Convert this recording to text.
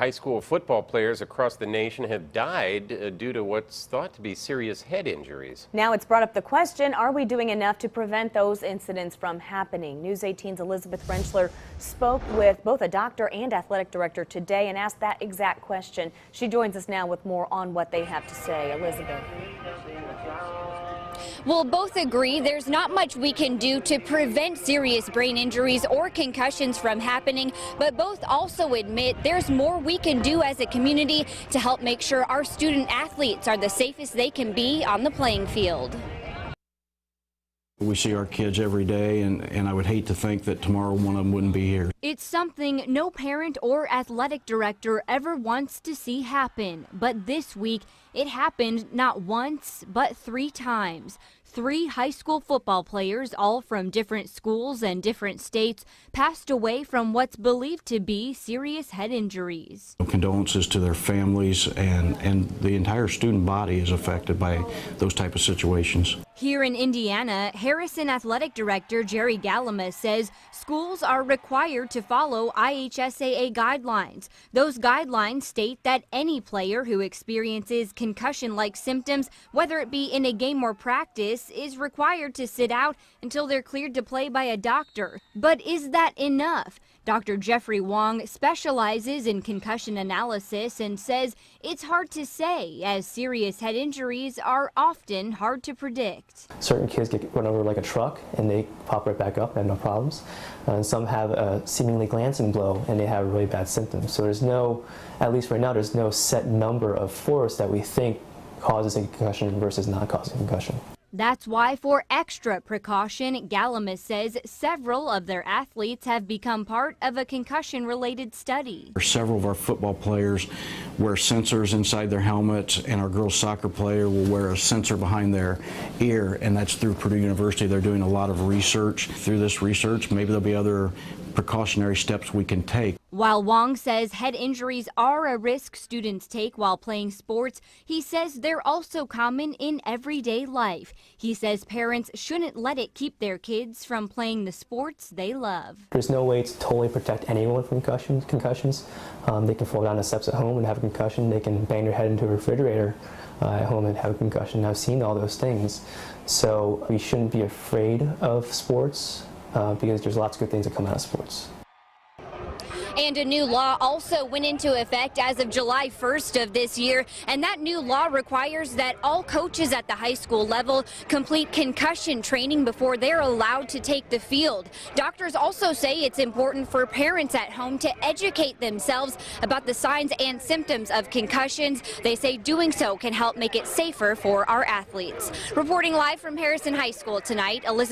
High school football players across the nation have died due to what's thought to be serious head injuries. Now it's brought up the question, are we doing enough to prevent those incidents from happening? News 18's Elizabeth Rentschler spoke with both a doctor and athletic director today and asked that exact question. She joins us now with more on what they have to say. Elizabeth. Well, both agree there's not much we can do to prevent serious brain injuries or concussions from happening, but both also admit there's more we can do as a community to help make sure our student athletes are the safest they can be on the playing field. We see our kids every day, and I would hate to think that tomorrow one of them wouldn't be here. It's something no parent or athletic director ever wants to see happen, but this week it happened not once, but 3 times. 3 high school football players, all from different schools and different states, passed away from what's believed to be serious head injuries. Condolences to their families, and the entire student body is affected by those type of situations. Here in Indiana, Harrison Athletic Director Jerry Gallama says schools are required to follow IHSAA guidelines. Those guidelines state that any player who experiences concussion-like symptoms, whether it be in a game or practice, is required to sit out until they're cleared to play by a doctor. But is that enough? Dr. Jeffrey Wong specializes in concussion analysis and says it's hard to say, as serious head injuries are often hard to predict. Certain kids get run over like a truck and they pop right back up and have no problems. And some have a seemingly glancing blow and they have really bad symptoms. So there's no, at least right now, there's no set number of force that we think causes a concussion versus not causing a concussion. That's why, for extra precaution, Gallama says several of their athletes have become part of a concussion-related study. Several of our football players wear sensors inside their helmets, and our girls soccer player will wear a sensor behind their ear, and that's through Purdue University. They're doing a lot of research. Through this research, maybe there'll be other precautionary steps we can take. While Wong says head injuries are a risk students take while playing sports, he says they're also common in everyday life. He says parents shouldn't let it keep their kids from playing the sports they love. There's no way to totally protect anyone from concussions. They can fall down the steps at home and have a concussion. They can bang their head into a refrigerator at home and have a concussion. I've seen all those things. So we shouldn't be afraid of sports because there's lots of good things that come out of sports. And a new law also went into effect as of July 1st of this year, and that new law requires that all coaches at the high school level complete concussion training before they're allowed to take the field. Doctors also say it's important for parents at home to educate themselves about the signs and symptoms of concussions. They say doing so can help make it safer for our athletes. Reporting live from Harrison High School tonight, Elizabeth